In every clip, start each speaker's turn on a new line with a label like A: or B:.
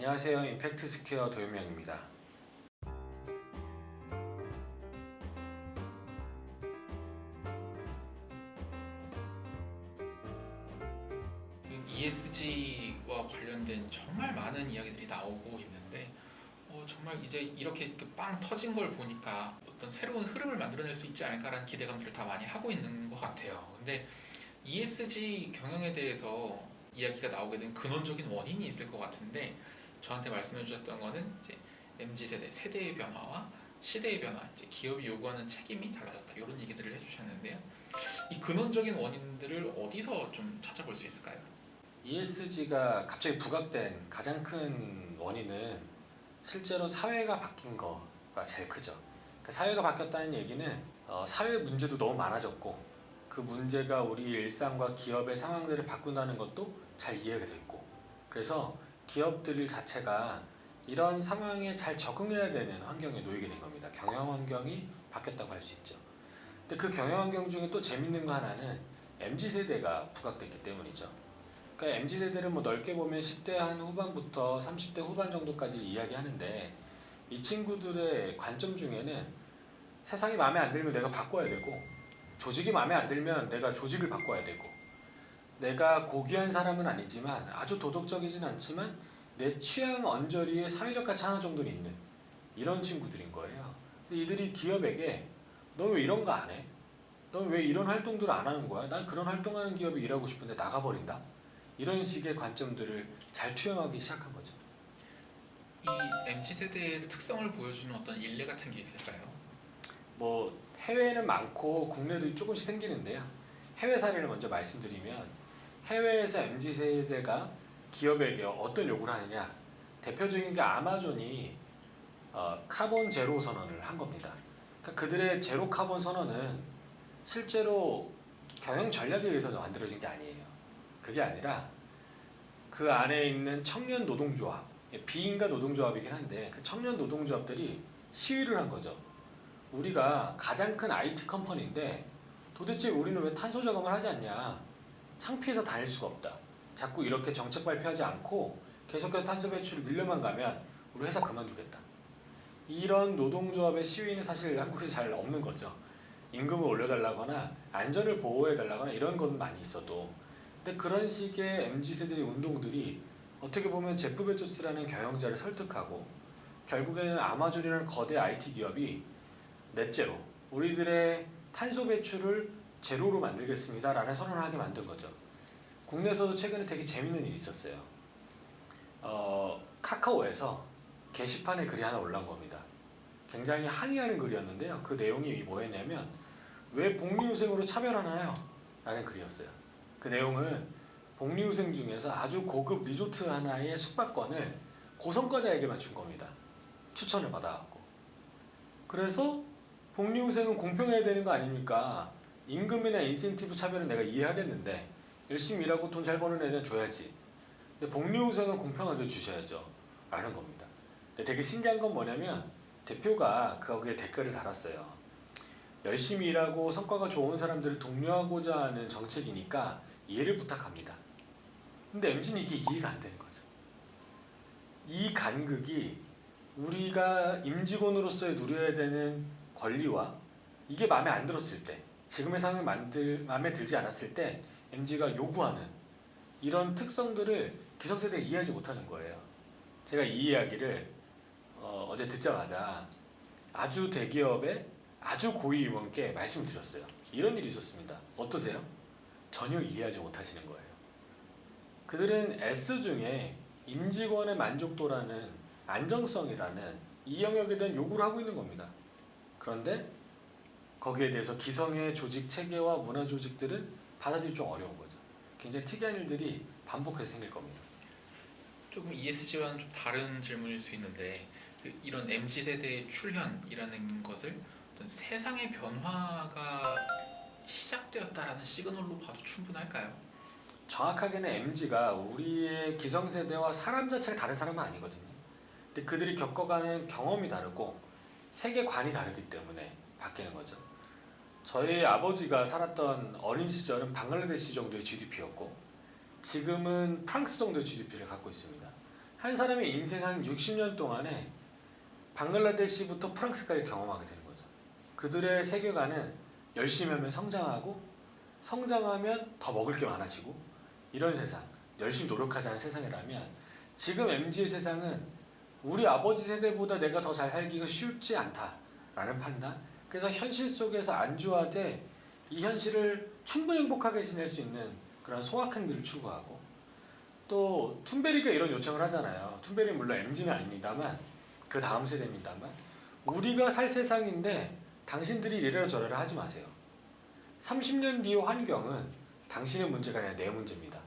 A: 안녕하세요. 임팩트 스퀘어 도윤명입니다.
B: ESG와 관련된 정말 많은 이야기들이 나오고 있는데 정말 이제 이렇게 빵 터진 걸 보니까 어떤 새로운 흐름을 만들어낼 수 있지 않을까라는 기대감들을 다 많이 하고 있는 것 같아요. 근데 ESG 경영에 대해서 이야기가 나오게 된 근원적인 원인이 있을 것 같은데 저한테 말씀해 주셨던 거는 이제 MZ세대, 세대의 변화와 시대의 변화, 이제 기업이 요구하는 책임이 달라졌다 이런 얘기들을 해주셨는데요. 이 근원적인 원인들을 어디서 좀 찾아볼 수 있을까요?
A: ESG가 갑자기 부각된 가장 큰 원인은 실제로 사회가 바뀐 거가 제일 크죠. 그러니까 사회가 바뀌었다는 얘기는 사회 문제도 너무 많아졌고 그 문제가 우리 일상과 기업의 상황들을 바꾼다는 것도 잘 이해가 됐고, 그래서 기업들 자체가 이런 상황에 잘 적응해야 되는 환경에 놓이게 된 겁니다. 경영 환경이 바뀌었다고 할 수 있죠. 근데 그 경영 환경 중에 또 재밌는 거 하나는 MZ세대가 부각됐기 때문이죠. 그러니까 MZ세대는 뭐 넓게 보면 10대 한 후반부터 30대 후반 정도까지 이야기하는데, 이 친구들의 관점 중에는 세상이 마음에 안 들면 내가 바꿔야 되고, 조직이 마음에 안 들면 내가 조직을 바꿔야 되고, 내가 고귀한 사람은 아니지만 아주 도덕적이진 않지만 내 취향 언저리에 사회적 가치 하나 정도는 있는 이런 친구들인 거예요. 근데 이들이 기업에게 너 왜 이런 거 안 해? 너 왜 이런 활동들을 안 하는 거야? 난 그런 활동하는 기업에 일하고 싶은데 나가버린다? 이런 식의 관점들을 잘 투영하기 시작한 거죠.
B: 이 MZ세대의 특성을 보여주는 어떤 일례 같은 게 있을까요?
A: 뭐 해외에는 많고 국내도 조금씩 생기는데요. 해외 사례를 먼저 말씀드리면, 해외에서 MZ세대가 기업에게 어떤 요구를 하느냐, 대표적인 게 아마존이 카본 제로 선언을 한 겁니다. 그러니까 그들의 제로 카본 선언은 실제로 경영 전략에 의해서 만들어진 게 아니에요. 그게 아니라 그 안에 있는 청년 노동조합, 비인가 노동조합이긴 한데 그 청년 노동조합들이 시위를 한 거죠. 우리가 가장 큰 IT 컴퍼니인데 도대체 우리는 왜 탄소 저감을 하지 않냐? 창피해서 다닐 수가 없다. 자꾸 이렇게 정책 발표하지 않고 계속해서 탄소 배출을 늘려만 가면 우리 회사 그만두겠다. 이런 노동조합의 시위는 사실 한국에서 잘 없는 거죠. 임금을 올려달라거나 안전을 보호해달라거나 이런 건 많이 있어도. 근데 그런 식의 MZ세대의 운동들이 어떻게 보면 제프 베조스라는 경영자를 설득하고 결국에는 아마존이라는 거대 IT 기업이 넷제로, 우리들의 탄소 배출을 제로로 만들겠습니다 라는 선언을 하게 만든 거죠. 국내에서도 최근에 되게 재밌는 일이 있었어요. 카카오에서 게시판에 글이 하나 올라온 겁니다. 굉장히 항의하는 글이었는데요. 그 내용이 뭐였냐면, 왜 복리후생으로 차별하나요? 라는 글이었어요. 그 내용은 복리후생 중에서 아주 고급 리조트 하나의 숙박권을 고성과자에게만 준 겁니다. 추천을 받아갖고. 그래서 복리후생은 공평해야 되는 거 아닙니까? 임금이나 인센티브 차별은 내가 이해하겠는데 열심히 일하고 돈 잘 버는 애들은 줘야지. 근데 복리후생은 공평하게 주셔야죠. 라는 겁니다. 근데 되게 신기한 건 뭐냐면, 대표가 거기에 댓글을 달았어요. 열심히 일하고 성과가 좋은 사람들을 독려하고자 하는 정책이니까 이해를 부탁합니다. 근데 MZ는 이게 이해가 안 되는 거죠. 이 간극이 우리가 임직원으로서의 누려야 되는 권리와 이게 마음에 안 들었을 때, 지금의 상황이 마음에 들지 않았을 때 MZ가 요구하는 이런 특성들을 기성세대가 이해하지 못하는 거예요. 제가 이 이야기를 어제 듣자마자 아주 대기업의 아주 고위 임원께 말씀드렸어요. 이런 일이 있었습니다. 어떠세요? 전혀 이해하지 못하시는 거예요. 그들은 S 중에 임직원의 만족도라는, 안정성이라는 이 영역에 대한 요구를 하고 있는 겁니다. 그런데 거기에 대해서 기성의 조직 체계와 문화 조직들은 받아들이기 좀 어려운 거죠. 굉장히 특이한 일들이 반복해서 생길 겁니다.
B: 조금 ESG와는 좀 다른 질문일 수 있는데 이런 MZ세대의 출현이라는 것을 어떤 세상의 변화가 시작되었다라는 시그널로 봐도 충분할까요?
A: 정확하게는 MZ가 우리의 기성세대와 사람 자체가 다른 사람은 아니거든요. 근데 그들이 겪어가는 경험이 다르고 세계관이 다르기 때문에 바뀌는 거죠. 저희 아버지가 살았던 어린 시절은 방글라데시 정도의 GDP였고 지금은 프랑스 정도의 GDP를 갖고 있습니다. 한 사람의 인생 한 60년 동안에 방글라데시부터 프랑스까지 경험하게 되는 거죠. 그들의 세계관은 열심히 하면 성장하고 성장하면 더 먹을 게 많아지고 이런 세상, 열심히 노력하지 않은 세상이라면 지금 MZ의 세상은 우리 아버지 세대보다 내가 더 잘 살기가 쉽지 않다라는 판단. 그래서 현실 속에서 안주하되 이 현실을 충분히 행복하게 지낼 수 있는 그런 소확행들을 추구하고 또 툰베리가 이런 요청을 하잖아요. 툰베리 물론 MZ는 아닙니다만 그 다음 세대입니다만 우리가 살 세상인데 당신들이 이래라 저래라 하지 마세요. 30년 뒤의 환경은 당신의 문제가 아니라 내 문제입니다.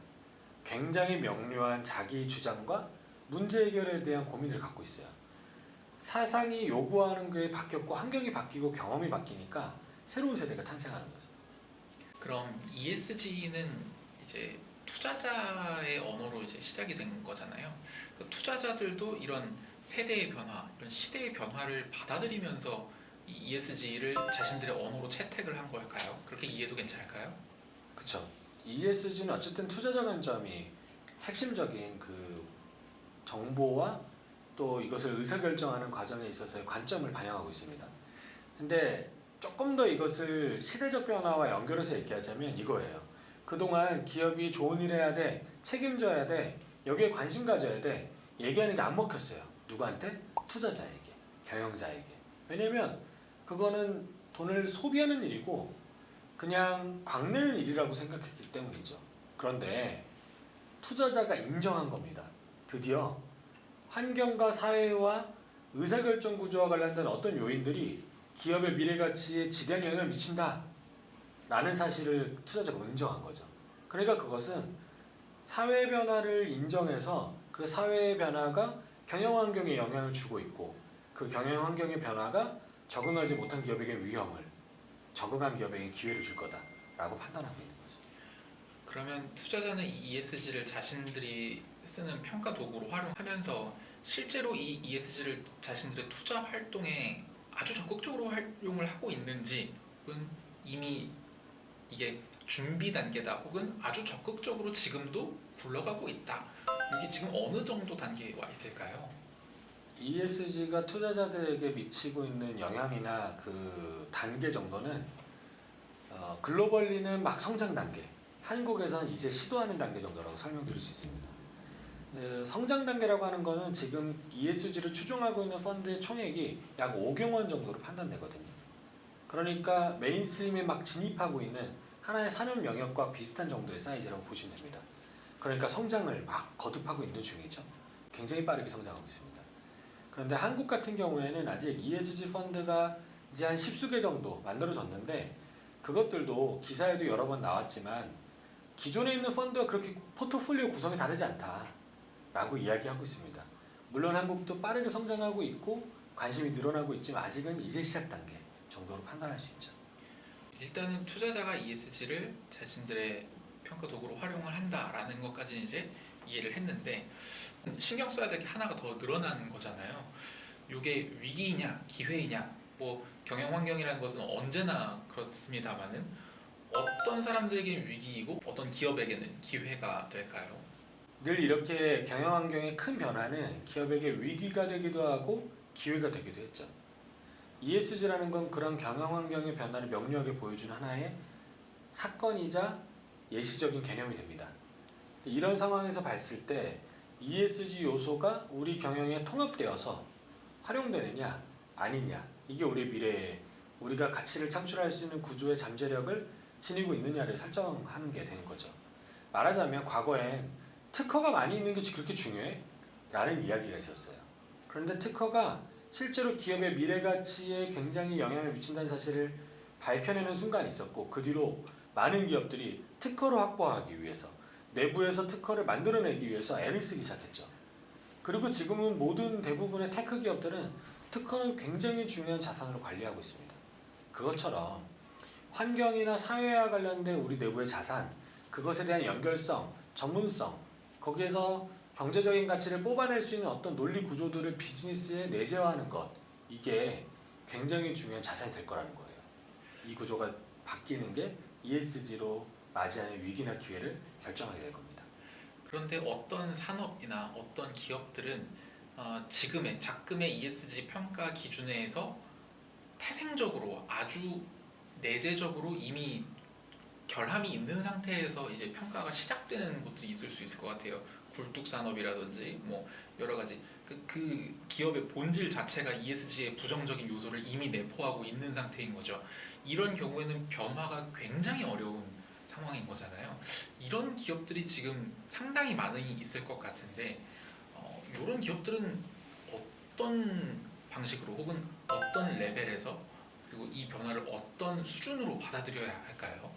A: 굉장히 명료한 자기 주장과 문제 해결에 대한 고민을 갖고 있어요. 사상이 요구하는 게 바뀌었고 환경이 바뀌고 경험이 바뀌니까 새로운 세대가 탄생하는 거죠.
B: 그럼 ESG는 이제 투자자의 언어로 이제 시작이 된 거잖아요. 그 투자자들도 이런 세대의 변화, 이런 시대의 변화를 받아들이면서 이 ESG를 자신들의 언어로 채택을 한 걸까요? 그렇게 이해도 괜찮을까요?
A: 그렇죠. ESG는 어쨌든 투자자 관점이 핵심적인 그 정보와 또 이것을 의사결정하는 과정에 있어서의 관점을 반영하고 있습니다. 근데 조금 더 이것을 시대적 변화와 연결해서 얘기하자면 이거예요. 그동안 기업이 좋은 일 해야 돼, 책임져야 돼, 여기에 관심 가져야 돼 얘기하는 게 안 먹혔어요. 누구한테? 투자자에게, 경영자에게. 왜냐면 그거는 돈을 소비하는 일이고 그냥 광내는 일이라고 생각했기 때문이죠. 그런데 투자자가 인정한 겁니다. 드디어 환경과 사회와 의사결정 구조와 관련된 어떤 요인들이 기업의 미래 가치에 지대한 영향을 미친다 라는 사실을 투자자가 인정한 거죠. 그러니까 그것은 사회 변화를 인정해서 그 사회의 변화가 경영 환경에 영향을 주고 있고 그 경영 환경의 변화가 적응하지 못한 기업에게 위험을, 적응한 기업에게 기회를 줄 거다라고 판단하고 있는 거죠.
B: 그러면 투자자는 이 ESG를 자신들이 쓰는 평가 도구로 활용하면서 실제로 이 ESG를 자신들의 투자 활동에 아주 적극적으로 활용을 하고 있는지 혹은 이미 이게 준비 단계다 혹은 아주 적극적으로 지금도 굴러가고 있다. 이게 지금 어느 정도 단계에 와 있을까요?
A: ESG가 투자자들에게 미치고 있는 영향이나 그 단계 정도는 글로벌리는 막 성장 단계, 한국에서는 이제 시도하는 단계 정도라고 설명드릴 수 있습니다. 성장 단계라고 하는 거는 지금 ESG를 추종하고 있는 펀드의 총액이 약 5경 원 정도로 판단되거든요. 그러니까 메인스트림에 막 진입하고 있는 하나의 산업 영역과 비슷한 정도의 사이즈라고 보시면 됩니다. 그러니까 성장을 막 거듭하고 있는 중이죠. 굉장히 빠르게 성장하고 있습니다. 그런데 한국 같은 경우에는 아직 ESG 펀드가 이제 한 10수개 정도 만들어졌는데 그것들도 기사에도 여러 번 나왔지만 기존에 있는 펀드와 그렇게 포트폴리오 구성이 다르지 않다라고 이야기하고 있습니다. 물론 한국도 빠르게 성장하고 있고 관심이 늘어나고 있지만 아직은 이제 시작 단계 정도로 판단할 수 있죠.
B: 일단은 투자자가 ESG를 자신들의 평가 도구로 활용을 한다라는 것까지 이제 이해를 했는데 신경 써야 될 게 하나가 더 늘어나는 거잖아요. 이게 위기이냐 기회이냐 뭐 경영 환경이라는 것은 언제나 그렇습니다만은 어떤 사람들에게는 위기이고 어떤 기업에게는 기회가 될까요?
A: 늘 이렇게 경영 환경의 큰 변화는 기업에게 위기가 되기도 하고 기회가 되기도 했죠. ESG라는 건 그런 경영 환경의 변화를 명료하게 보여주는 하나의 사건이자 예시적인 개념이 됩니다. 이런 상황에서 봤을 때 ESG 요소가 우리 경영에 통합되어서 활용되느냐 아니냐 이게 우리 미래에 우리가 가치를 창출할 수 있는 구조의 잠재력을 지니고 있느냐를 설정하는 게 되는 거죠. 말하자면 과거엔 특허가 많이 있는 게 그렇게 중요해? 라는 이야기가 있었어요. 그런데 특허가 실제로 기업의 미래 가치에 굉장히 영향을 미친다는 사실을 밝혀내는 순간이 있었고 그 뒤로 많은 기업들이 특허를 확보하기 위해서 내부에서 특허를 만들어내기 위해서 애를 쓰기 시작했죠. 그리고 지금은 모든 대부분의 테크 기업들은 특허는 굉장히 중요한 자산으로 관리하고 있습니다. 그것처럼 환경이나 사회와 관련된 우리 내부의 자산, 그것에 대한 연결성, 전문성, 거기에서 경제적인 가치를 뽑아낼 수 있는 어떤 논리 구조들을 비즈니스에 내재화하는 것, 이게 굉장히 중요한 자산이 될 거라는 거예요. 이 구조가 바뀌는 게 ESG로 맞이하는 위기나 기회를 결정하게 될 겁니다.
B: 그런데 어떤 산업이나 어떤 기업들은 지금의 작금의 ESG 평가 기준에서 태생적으로 아주 내재적으로 이미 결함이 있는 상태에서 이제 평가가 시작되는 곳들이 있을 수 있을 것 같아요. 굴뚝 산업이라든지 뭐 여러 가지 그 기업의 본질 자체가 ESG의 부정적인 요소를 이미 내포하고 있는 상태인 거죠. 이런 경우에는 변화가 굉장히 어려운 상황인 거잖아요. 이런 기업들이 지금 상당히 많이 있을 것 같은데 이런 기업들은 어떤 방식으로 혹은 어떤 레벨에서 그리고 이 변화를 어떤 수준으로 받아들여야 할까요?